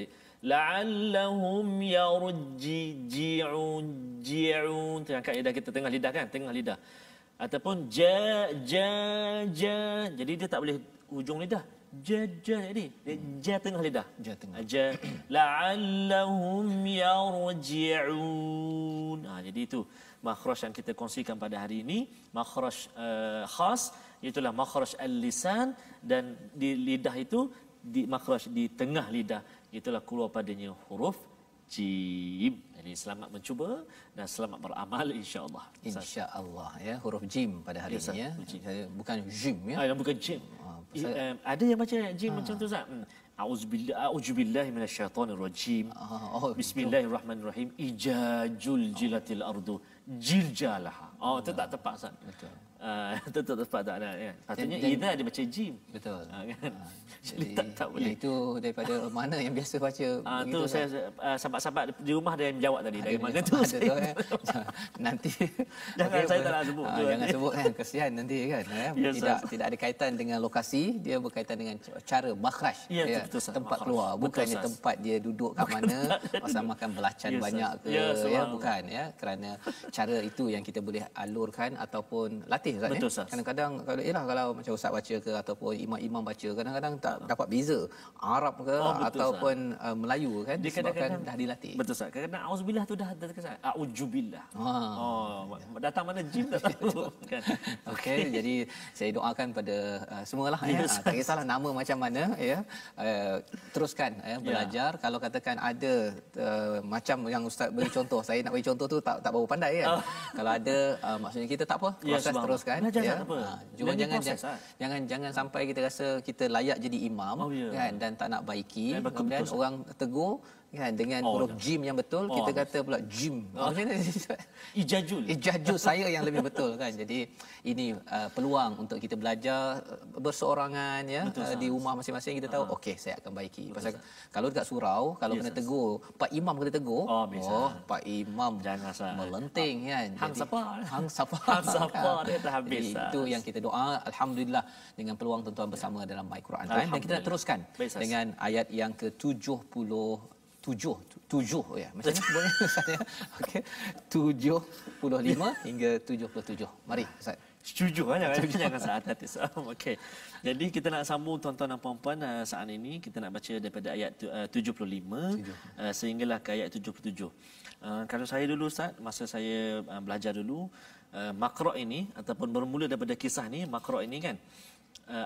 Speaker 1: la'allahum yarji'un, ji'un, terangkat lidah kita, tengah lidah kan, tengah lidah. Ataupun ja, jadi dia tak boleh hujung lidah, ja, jadi ja tengah lidah, ja, la'allahum yarji'un. Jadi itu makhraj yang kita kongsikan pada hari ini, makhraj khas, itulah makhraj al-lisan, dan di lidah itu di makhraj di tengah lidah, itulah keluar padanya huruf jim. Jadi selamat mencuba dan selamat beramal insya-Allah.
Speaker 2: Insya-Allah ya, huruf jim pada hari ini ya. Bukan jim ya.
Speaker 1: Bukan jim. Ada yang baca jim macam tu Ustaz. A'udzubillahi minasyaitonirrajim. Bismillahirrahmanirrahim. Ijajul jilatil ardu jiljalaha. Itu tak tepat Ustaz. Betul. Itu tak tepat, tak ada ya. Patutnya idza dia baca jim.
Speaker 2: Betul.
Speaker 1: Kan? Jadi tak boleh.
Speaker 2: Itu daripada mana yang biasa baca begitu.
Speaker 1: Tu saya sahabat-sahabat di rumah ada yang menjawab tadi dari mana tu.
Speaker 2: Nanti
Speaker 1: jangan saya tak nak sebut.
Speaker 2: Jangan sebut kan, kesian nanti kan. Tidak ada kaitan dengan lokasi, dia berkaitan dengan cara makhraj.
Speaker 1: Ya,
Speaker 2: tempat keluar, bukannya tempat dia duduk kat mana, masa makan belacan banyak ke ya, bukan ya, kerana cara itu yang kita boleh alurkan ataupun latih Ustaz.
Speaker 1: Betul,
Speaker 2: ya. Kadang-kadang kalau macam Ustaz baca ke ataupun imam-imam baca, kadang-kadang tak dapat beza Arab ke ataupun Melayu kan, disebabkan dah dilatih.
Speaker 1: Betul Ustaz. Kadang-kadang auzubillah tu dah terkesan a'udzubillah. Datang mana jim tak tahu kan.
Speaker 2: Okey, jadi saya doakan pada semualah ya. Tak kisahlah nama macam mana ya. Teruskan belajar. Kalau katakan ada macam yang Ustaz beri contoh, saya nak beri contoh tu tak berapa pandai kan. Kalau ada maksudnya kita tak apa, proses teruskan ya. Cuma jangan sampai kita rasa kita layak jadi imam kan, dan tak nak baiki, kemudian orang tegur kan dengan huruf jim yang betul, kita kata pula jim. Macam mana? Ijajul saya yang lebih betul kan. Jadi ini peluang untuk kita belajar berseorangan ya, di rumah masing-masing kita tahu okey saya akan baiki. Pasal kalau dekat surau kalau kena tegur, pak imam kena tegur, pak imam jangan melenting kan. Hang sapa dia tak habis. Itu yang kita doa, alhamdulillah dengan peluang tuan-tuan bersama dalam My Quran Time, dan kita nak teruskan dengan ayat yang ke-77 ya. Macam ni boleh Ustaz ya. Okey. 75 hingga 77. Mari Ustaz.
Speaker 1: Setuju jangan saat hati. Okey. Jadi kita nak sambung tuan-tuan dan puan-puan, saat ini kita nak baca daripada ayat 75 sehinggalah ke ayat 77. Kalau saya dulu Ustaz, masa saya belajar dulu, makra' ini ataupun bermula daripada kisah ni, makra' ini kan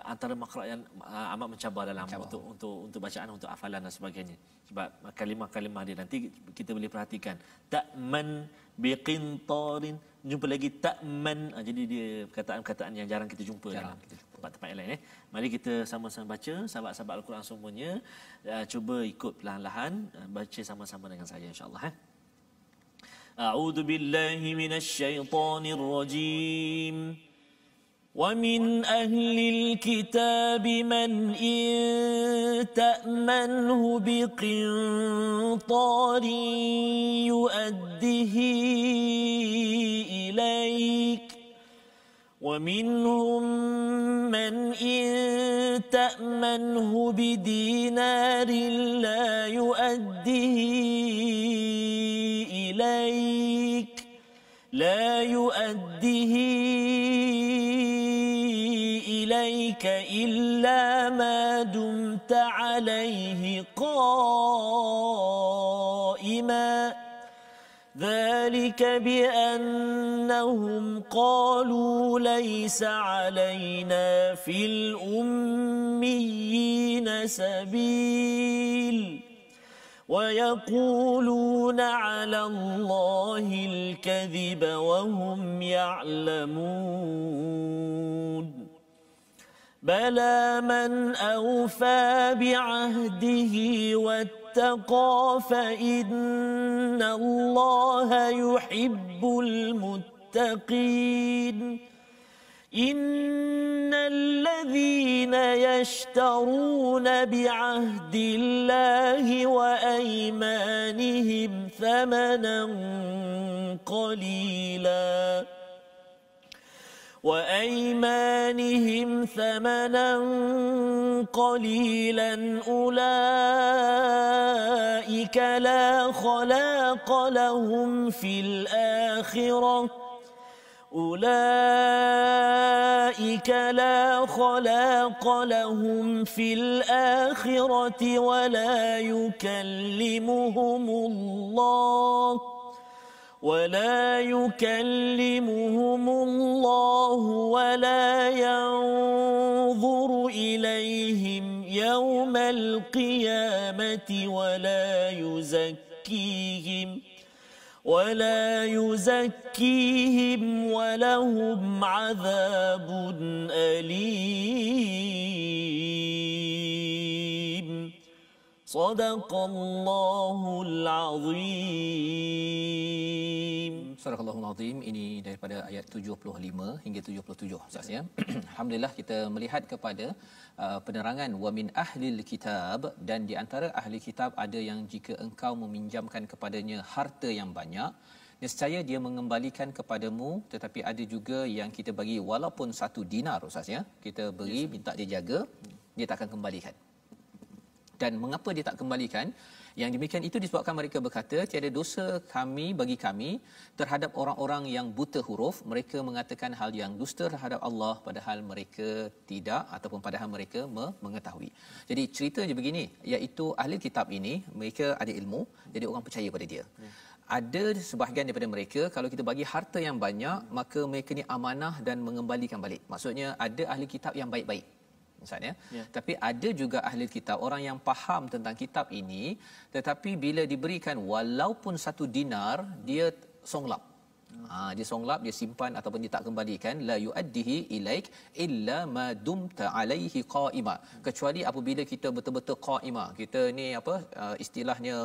Speaker 1: antara makra' yang amat mencabar dalam untuk bacaan, untuk hafalan dan sebagainya. Sebab kalimah-kalimah dia nanti kita boleh perhatikan. Ta'man biqintarin, jumpa lagi ta'man. Jadi dia perkataan-perkataan yang jarang kita jumpa dalam tempat-tempat yang lain. Mari kita sama-sama baca, sahabat-sahabat Al-Quran semuanya, cuba ikut perlahan-lahan, baca sama-sama dengan saya insya-Allah. A'udzu billahi minasyaitonir rajim. ومن أهل الكتاب من إن تأمنه بقنطار يؤده إليك ومنهم من إن تأمنه بدينار لا يؤده إليك إلا ما دمت عليه قائما ذلك بأنهم قالوا ليس علينا في الأميين سبيل ويقولون على الله الكذب وهم يعلمون بلى من أوفى بعهده واتقى فإن الله يحب المتقين إن الذين يشترون بعهد الله وأيمانهم ثمنا قليلا أولئك لا خلاق لهم في الآخرة ولا يكلمهم الله ولا ينظر إليهم يوم القيامة ولا يزكيهم ولهم عذاب أليم صدق الله العظيم.
Speaker 2: Surah Al-Allahul Azim ini daripada ayat 75 hingga 77 Ustaz ya. Alhamdulillah kita melihat kepada penerangan wa min ahlil kitab, dan di antara ahli kitab ada yang jika engkau meminjamkan kepadanya harta yang banyak, nescaya dia mengembalikan kepadamu, tetapi ada juga yang kita bagi walaupun 1 dinar Ustaz ya, kita beri minta dia jaga, dia tak akan kembalikan. Dan mengapa dia tak kembalikan? Yang demikian itu disebabkan mereka berkata, tiada dosa bagi kami terhadap orang-orang yang buta huruf. Mereka mengatakan hal yang dusta terhadap Allah padahal mereka tidak, ataupun padahal mereka mengetahui. Jadi ceritanya begini, iaitu ahli kitab ini mereka ada ilmu, jadi orang percaya pada dia. Ada sebahagian daripada mereka, kalau kita bagi harta yang banyak, maka mereka ni amanah dan mengembalikan balik. Maksudnya ada ahli kitab yang baik-baik misalnya, tapi ada juga ahli kitab, orang yang faham tentang kitab ini, tetapi bila diberikan walaupun 1 dinar, dia songlap. Dia songlap, dia simpan ataupun dia tak kembalikan. La yuaddihi ilaik illa ma dumta alaihi qaima, kecuali apabila kita betul-betul qaima, kita ni istilahnya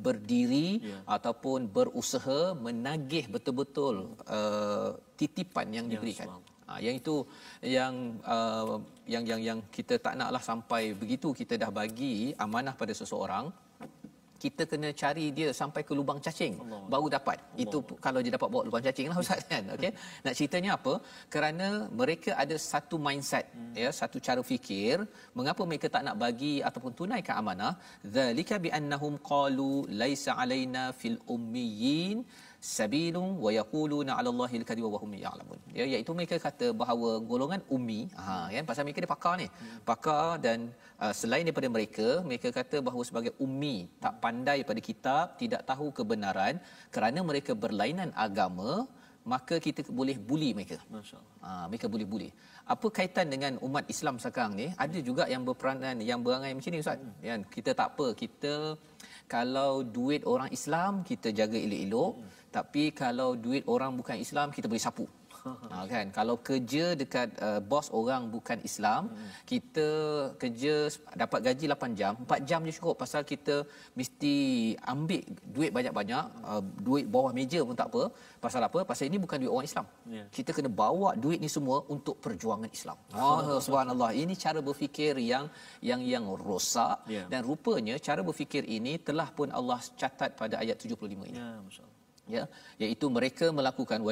Speaker 2: berdiri ataupun berusaha menagih betul-betul titipan yang diberikan. Yang itu yang kita tak naklah sampai begitu kita dah bagi amanah pada seseorang, kita kena cari dia sampai ke lubang cacing baru dapat. Itu kalau dia dapat bawa lubang cacing lah Ustaz kan. Okey. Nak ceritanya apa? Kerana mereka ada satu mindset, satu cara fikir, mengapa mereka tak nak bagi ataupun tunaikan amanah. Zalika bi annahum qalu laisa alaina fil ummiyin sabilun wa yaquluna 'ala Allahi al-kadhiba wa hum ya'lamun. Iaitu mereka kata bahawa golongan ummi, kan, pasal mereka dia pakar ni. Pakar, dan selain daripada mereka kata bahawa sebagai ummi, tak pandai pada kitab, tidak tahu kebenaran, kerana mereka berlainan agama, maka kita boleh buli mereka. Masya-Allah. Mereka boleh buli. Apa kaitan dengan umat Islam sekarang ni? Ada juga yang berperanan, yang berangai macam ni Ustaz. Kan, kita tak apa, kita kalau duit orang Islam kita jaga elok-elok, tapi kalau duit orang bukan Islam kita boleh sapu. Kan, kalau kerja dekat bos orang bukan Islam, kita kerja dapat gaji 8 jam, 4 jam je cukup, pasal kita mesti ambil duit banyak-banyak, duit bawah meja pun tak apa. Pasal apa? Pasal ini bukan duit orang Islam. Kita kena bawa duit ni semua untuk perjuangan Islam. Subhanallah, ini cara berfikir yang rosak, dan rupanya cara berfikir ini telah pun Allah catat pada ayat 75 ini. Masya-Allah. Iaitu mereka melakukan wa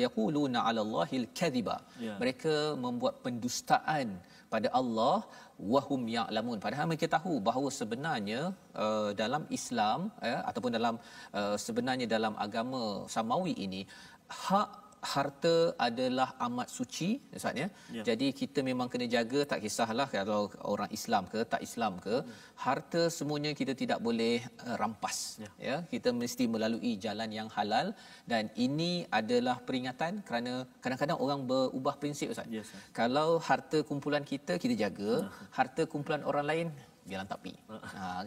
Speaker 2: yaquluna 'ala Allahil kadhiba. Mereka membuat pendustaan pada Allah wahum ya'lamun, padahal mereka tahu bahawa sebenarnya dalam Islam ataupun dalam sebenarnya dalam agama Samawi ini, hak harta adalah amat suci Ustaz ya. Jadi kita memang kena jaga, tak kisahlah kalau orang Islam ke tak Islam ke, harta semuanya kita tidak boleh rampas. Kita mesti melalui jalan yang halal, dan ini adalah peringatan kerana kadang-kadang orang berubah prinsip Ustaz. Kalau harta kumpulan kita jaga, harta kumpulan orang lain biar tak pi.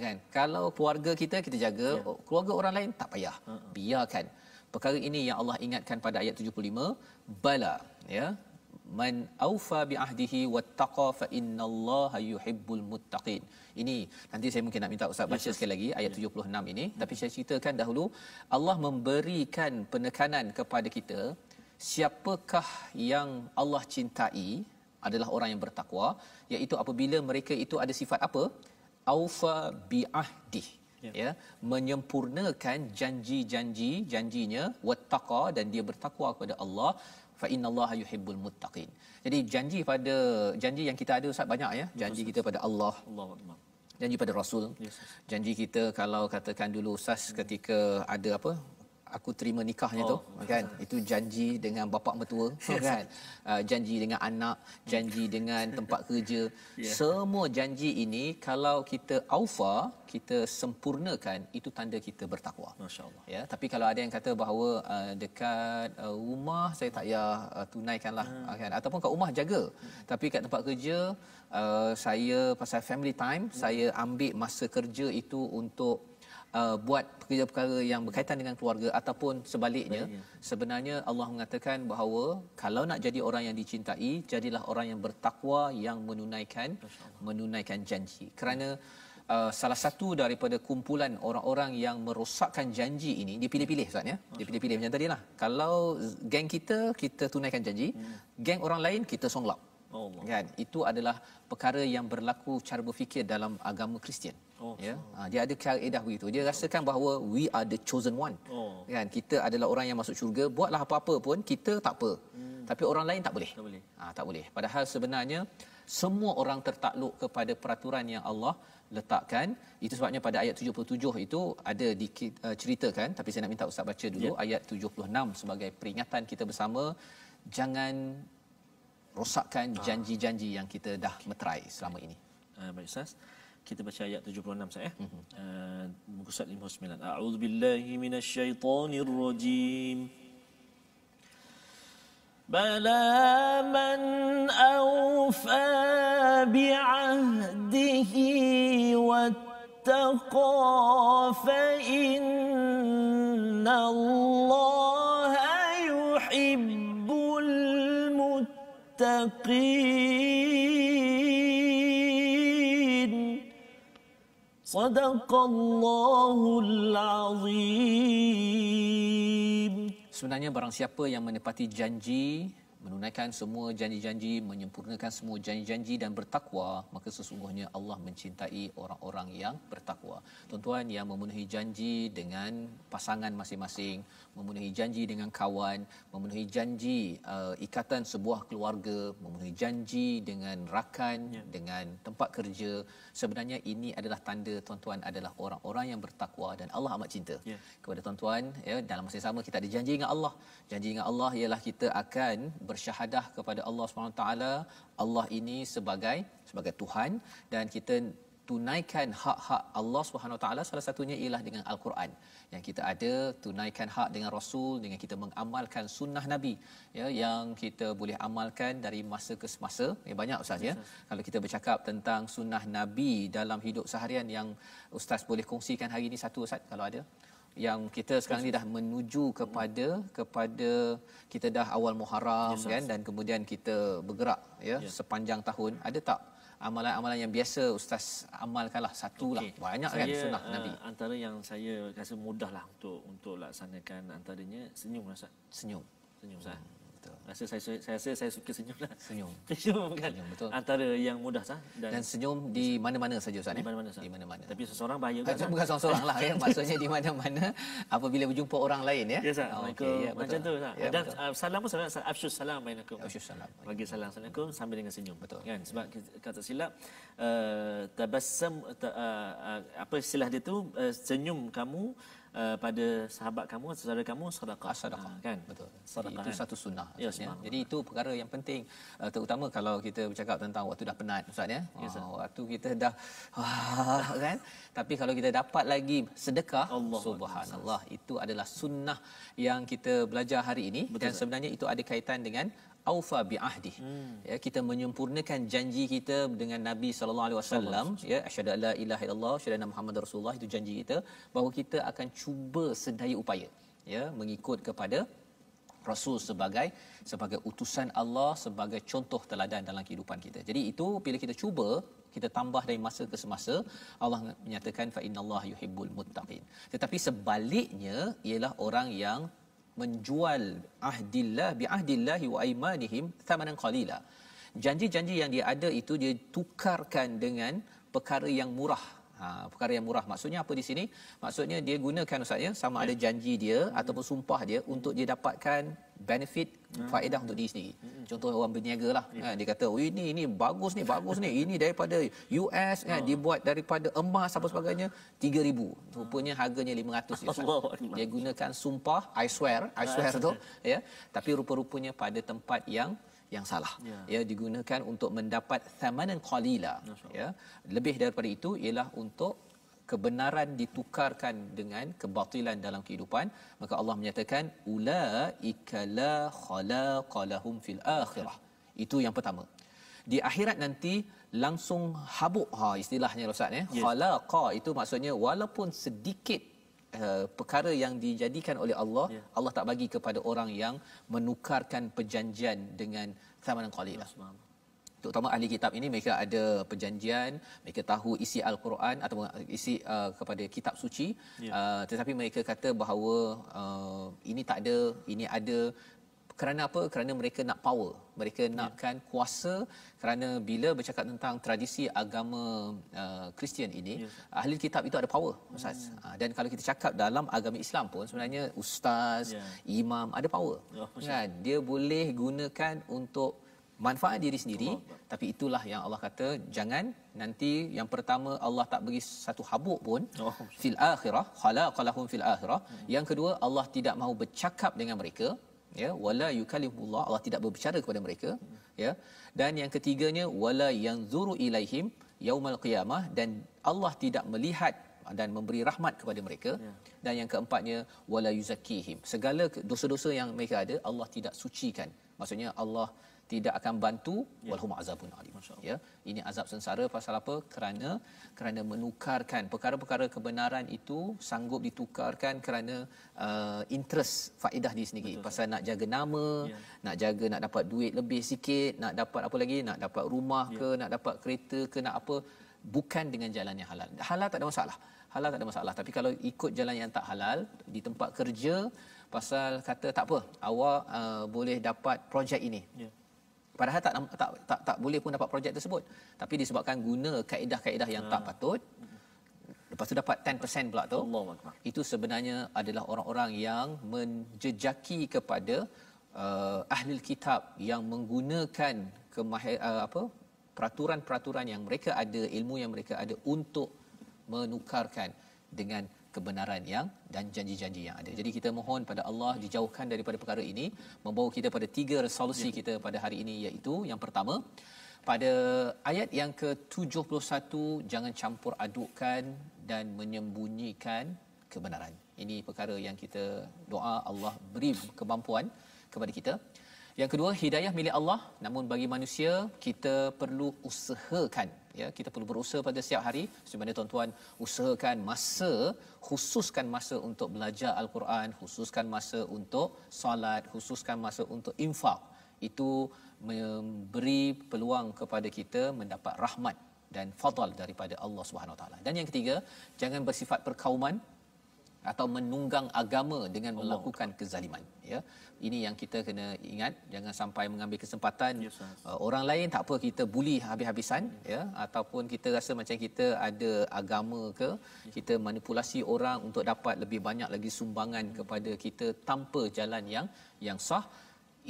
Speaker 2: Kan. Kalau keluarga kita jaga, keluarga orang lain tak payah. Biarkan. Perkara ini yang Allah ingatkan pada ayat 75, bala, ya. Man aufa bi ahdihi wattaqa fa innallaha yuhibbul muttaqin. Ini nanti saya mungkin nak minta ustaz baca sekali lagi ayat 76 ini, tapi saya ceritakan dahulu Allah memberikan penekanan kepada kita siapakah yang Allah cintai adalah orang yang bertakwa, iaitu apabila mereka itu ada sifat apa? Aufa bi ahdi, ya, menyempurnakan janjinya, wattaqa, dan dia bertakwa kepada Allah, fa innallaha yuhibbul muttaqin. Jadi janji yang kita ada ustaz banyak, ya. Janji kita pada Allah, janji pada Rasul, janji kita kalau katakan dulu ustaz ketika ada apa, aku terima nikahnya tu, kan, itu janji dengan bapa mertua, kan, janji dengan anak, janji dengan tempat kerja, semua janji ini kalau kita aufa, kita sempurnakan, itu tanda kita bertakwa, masya-Allah, ya. Tapi kalau ada yang kata bahawa dekat rumah saya tak payah tunaikanlah, kan, ataupun kat rumah jaga, tapi kat tempat kerja saya pasal family time, saya ambil masa kerja itu untuk buat perkara-perkara yang berkaitan dengan keluarga, ataupun sebaliknya. Sebenarnya Allah mengatakan bahawa kalau nak jadi orang yang dicintai, jadilah orang yang bertakwa, yang menunaikan janji. Kerana salah satu daripada kumpulan orang-orang yang merosakkan janji ini, dia pilih-pilih ustaz, ya. Dia pilih-pilih macam tadilah. Kalau geng kita tunaikan janji, geng orang lain kita songlap. Kan, itu adalah perkara yang berlaku cara berfikir dalam agama Kristian. Ya, dia ada kaedah begitu. Dia rasakan bahawa we are the chosen one. Kan, kita adalah orang yang masuk syurga, buatlah apa-apa pun kita tak apa. Tapi orang lain tak boleh. Tak boleh. Padahal sebenarnya semua orang tertakluk kepada peraturan yang Allah letakkan. Itu sebabnya pada ayat 77 itu ada diceritakan, tapi saya nak minta ustaz baca dulu ayat 76 sebagai peringatan kita bersama, jangan rosakkan janji-janji yang kita dah meterai selama ini.
Speaker 1: Baik ustaz, kita baca ayat 76 saya. Muka surat 59. A'udzubillahi minasyaitonirrajim. Bala man awfa bi'ahdihi wattaqa fa innallaha yuhibbul muttaqin. Sadaqallahul azim.
Speaker 2: Sebenarnya barang siapa yang menepati janji, menunaikan semua janji-janji, menyempurnakan semua janji-janji dan bertakwa, maka sesungguhnya Allah mencintai orang-orang yang bertakwa. Tuan-tuan, yang memenuhi janji dengan pasangan masing-masing, memenuhi janji dengan kawan, memenuhi janji ikatan sebuah keluarga, memenuhi janji dengan rakan, dengan tempat kerja, sebenarnya ini adalah tanda tuan-tuan adalah orang-orang yang bertakwa, dan Allah amat cinta kepada tuan-tuan, ya. Dalam masa yang sama kita ada janji dengan Allah. Janji dengan Allah ialah kita akan bersyahadah kepada Allah SWT, Allah ini sebagai Tuhan, dan kita tunaikan hak-hak Allah SWT. Salah satunya ialah dengan Al-Quran yang kita ada, tunaikan hak dengan Rasul, dengan kita mengamalkan sunnah Nabi, ya, yang kita boleh amalkan dari masa ke semasa. Banyak ustaz, ya. Kalau kita bercakap tentang sunnah Nabi dalam hidup seharian, yang ustaz boleh kongsikan hari ini satu ustaz kalau ada, yang kita sekarang ni dah menuju kepada kita dah awal Muharram, kan, dan kemudian kita bergerak, ya, sepanjang tahun. Ada tak amalan-amalan yang biasa ustaz amalkanlah satulah? Banyak kan sunnah Nabi.
Speaker 1: Antara yang saya rasa mudahlah untuk laksanakan antaranya senyum lah ustaz. Senyum ustaz. Betul. Saya suka senyum lah. Senyum kan. Senyum, betul. Antara yang mudah sah,
Speaker 2: dan senyum di mana-mana saja ustaz,
Speaker 1: di mana-mana sah. Di mana-mana. Tapi seseorang bahaya kan.
Speaker 2: Bukan seorang-seorang lah, ya. Maksudnya di mana-mana apabila berjumpa orang lain, ya.
Speaker 1: Ya sah. Macam tu sah. Dan salam pun afsyus salam bainakum. Afsyus salam. Bagi salam assalamualaikum sambil dengan senyum. Betul. Kan, sebab kata silap tabassum, apa istilah dia tu, senyum kamu pada sahabat kamu, saudara kamu, sedekah, kan? Betul. Sedekah itu satu sunnah. Ya, jadi itu perkara yang penting, terutama kalau kita bercakap tentang waktu dah penat ustaz, ya. Waktu kita dah kan, tapi kalau kita dapat lagi sedekah, subhanallah, itu adalah sunnah yang kita belajar hari ini. Betul, dan sebenarnya itu ada kaitan dengan
Speaker 2: aufa bi ahdi. Ya, kita menyempurnakan janji kita dengan Nabi sallallahu alaihi wasallam, ya, asyhadu alla ilaha illallah, asyhadu anna muhammadar rasulullah, itu janji kita bahawa kita akan cuba sedaya upaya, ya, mengikut kepada Rasul sebagai utusan Allah, sebagai contoh teladan dalam kehidupan kita. Jadi itu bila kita cuba, kita tambah dari masa ke semasa, Allah menyatakan fa innallaha yuhibbul muttaqin. Tetapi sebaliknya ialah orang yang menjual ahdillah bi ahdillahi wa aimanihim thamanan qalila. Janji-janji yang dia ada itu dia tukarkan dengan perkara yang murah. Perkara yang murah maksudnya apa di sini? Maksudnya dia gunakan ustaz, ya, sama ada janji dia ataupun sumpah dia untuk dia dapatkan benefit, faedah untuk diri sendiri. Contoh orang berniaga lah, dia kata, "Oh, ini bagus ni, ini daripada US, kan, dibuat daripada emas apa sebagainya, 3,000." Rupanya harganya 500 ya, ustaz. Dia gunakan sumpah, I swear tu, ya. Tapi rupa-rupanya pada tempat yang salah, ya, digunakan untuk mendapat thamanan qalila, ya. Lebih daripada itu ialah untuk kebenaran ditukarkan dengan kebatilan dalam kehidupan. Maka Allah menyatakan ulaika la khalaqa lahum fil akhirah. Itu yang pertama. Di akhirat nanti langsung habuk, istilahnya ustaz, ya. Khalaqa itu maksudnya walaupun sedikit perkara yang dijadikan oleh Allah, Allah tak bagi kepada orang yang menukarkan perjanjian dengan thamanan qalila. Terutama ahli kitab ini, mereka ada perjanjian, mereka tahu isi al-Quran ataupun isi kepada kitab suci, tetapi mereka kata bahawa ini tak ada, ini ada. Kerana apa? Kerana mereka nak power, mereka nakkan kuasa. Kerana bila bercakap tentang tradisi agama Kristian ini, ahli kitab itu ada power, ustaz. Dan kalau kita cakap dalam agama Islam pun sebenarnya ustaz, imam ada power, kan? Dia boleh gunakan untuk manfaat diri sendiri, tapi itulah yang Allah kata jangan nanti. Yang pertama, Allah tak bagi satu habuk pun fil akhirah, khalaqalahum fil akhirah. Yang kedua, Allah tidak mahu bercakap dengan mereka, ya, wala yukallimullah, Allah tidak berbicara kepada mereka, ya. Dan yang ketiganya, wala yanzuru ilaihim yaumal qiyamah, dan Allah tidak melihat dan memberi rahmat kepada mereka. Dan yang keempatnya, wala yuzakkihim, segala dosa-dosa yang mereka ada Allah tidak sucikan. Maksudnya Allah tidak akan bantu, walhum azabun alim, ya. Ini azab sengsara. Pasal apa? Kerana menukarkan perkara-perkara kebenaran itu sanggup ditukarkan kerana interest, faedah diri sendiri. Pasal nak jaga nama, nak dapat duit lebih sikit, nak dapat apa lagi, nak dapat rumah ke, nak dapat kereta ke, nak apa, bukan dengan jalan yang halal. Halal tak ada masalah, tapi kalau ikut jalan yang tak halal di tempat kerja, pasal kata tak apa, awak boleh dapat projek ini, padahal tak boleh pun dapat projek tersebut, tapi disebabkan guna kaedah-kaedah yang tak patut, lepas tu dapat 10% pula tu. Itu sebenarnya adalah orang-orang yang menjejaki kepada ahli kitab yang menggunakan peraturan-peraturan yang mereka ada, ilmu yang mereka ada untuk menukarkan dengan kebenaran dan janji-janji yang ada. Jadi kita mohon pada Allah dijauhkan daripada perkara ini, membawa kita pada 3 resolusi kita pada hari ini, iaitu yang pertama, pada ayat yang ke-71, jangan campur adukkan dan menyembunyikan kebenaran. Ini perkara yang kita doa Allah beri kemampuan kepada kita. Yang kedua, hidayah milik Allah, namun bagi manusia kita perlu usahakan, ya, kita perlu berusaha pada setiap hari. Sebenarnya tuan-tuan, usahakan masa, khususkan masa untuk belajar al-Quran, khususkan masa untuk solat, khususkan masa untuk infak. Itu memberi peluang kepada kita mendapat rahmat dan fadal daripada Allah Subhanahu Wa Taala. Dan yang ketiga, jangan bersifat perkauman atau menunggang agama dengan melakukan kezaliman, ya. Ini yang kita kena ingat, jangan sampai mengambil kesempatan orang lain, tak apa kita buli habis-habisan, ya, ataupun kita rasa macam kita ada agama ke, kita manipulasi orang untuk dapat lebih banyak lagi sumbangan kepada kita tanpa jalan yang sah.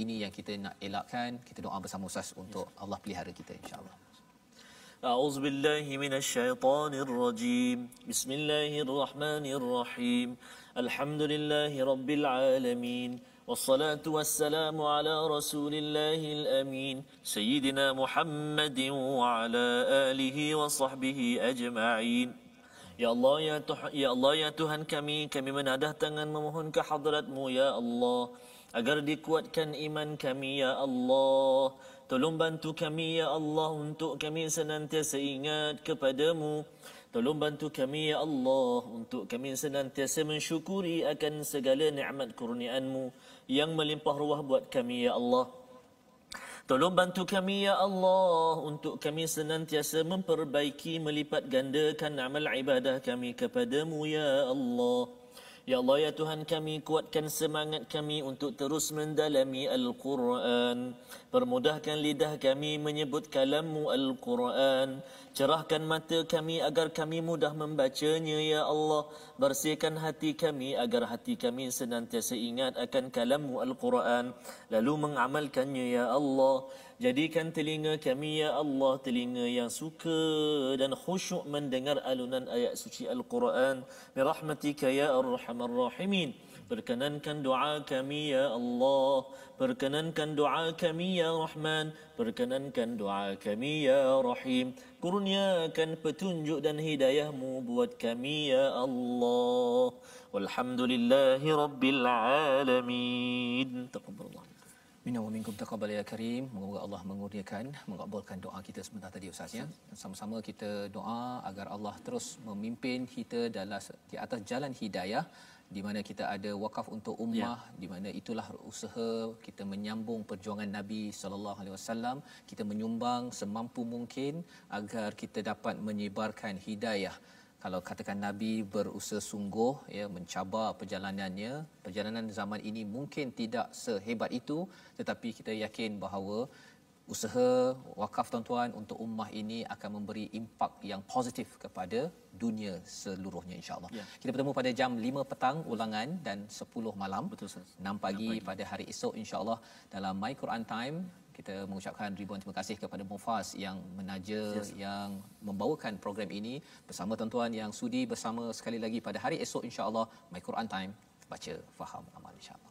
Speaker 2: Ini yang kita nak elakkan. Kita doa bersama Ustaz untuk Allah pelihara kita, insya-Allah.
Speaker 1: أعوذ بالله من الشيطان الرجيم بسم الله الرحمن الرحيم الحمد لله رب العالمين والصلاة والسلام على رسول الله الأمين سيدنا محمد وعلى آله وصحبه أجمعين. Ya Allah ya Tuhan kami menadah tangan memohon ke hadratmu ya Allah. agar dikuatkan iman kami ya Allah. Tolong bantu kami ya Allah untuk kami senantiasa ingat kepadamu. Tolong bantu kami ya Allah untuk kami senantiasa mensyukuri akan segala nikmat kurniaan-Mu yang melimpah ruah buat kami ya Allah. Tolong bantu kami ya Allah untuk kami senantiasa memperbaiki melipat gandakan amal ibadah kami kepadamu ya Allah. Ya Allah ya Tuhan kami, kuatkan semangat kami untuk terus mendalami Al-Quran. Permudahkan lidah kami menyebut kalam-Mu Al-Quran. Cerahkan mata kami agar kami mudah membacanya ya Allah. Bersihkan hati kami agar hati kami senantiasa ingat akan kalam-Mu Al-Quran, lalu mengamalkannya ya Allah. Jadikan telinga kami ya Allah telinga yang suka dan khusyuk mendengar alunan ayat suci Al-Quran. Birahmatika ya Arhamar Rahimin. Perkenankan doa kami ya Allah. Perkenankan doa kami ya Rahman. Perkenankan doa kami ya Rahim. Kurniakan petunjuk dan hidayah-Mu buat kami ya Allah. Walhamdulillahi Rabbil Alamin. Taqabbalallah.
Speaker 2: Minna wa minkum taqabbal ya karim. Moga Allah mengurniakan, mengabulkan doa kita sebentar tadi Ustaz ya. Sama-sama kita doa agar Allah terus memimpin kita dalam di atas jalan hidayah, di mana kita ada wakaf untuk ummah, di mana itulah usaha kita menyambung perjuangan Nabi sallallahu alaihi wasallam. Kita menyumbang semampu mungkin agar kita dapat menyebarkan hidayah. Kalau katakan Nabi berusaha sungguh ya, mencabar perjalanannya, perjalanan zaman ini mungkin tidak sehebat itu, tetapi kita yakin bahawa usaha wakaf tuan-tuan untuk ummah ini akan memberi impak yang positif kepada dunia seluruhnya insya-Allah. Ya. Kita bertemu pada jam 5 petang ulangan dan 10 malam.
Speaker 1: Betul Ustaz.
Speaker 2: 6 pagi pada hari esok insya-Allah dalam My Quran Time. Kita mengucapkan ribuan terima kasih kepada Mufaz yang menaja, yang membawakan program ini bersama tuan-tuan yang sudi bersama sekali lagi pada hari esok insya-Allah My Quran Time, baca faham amal insya-Allah.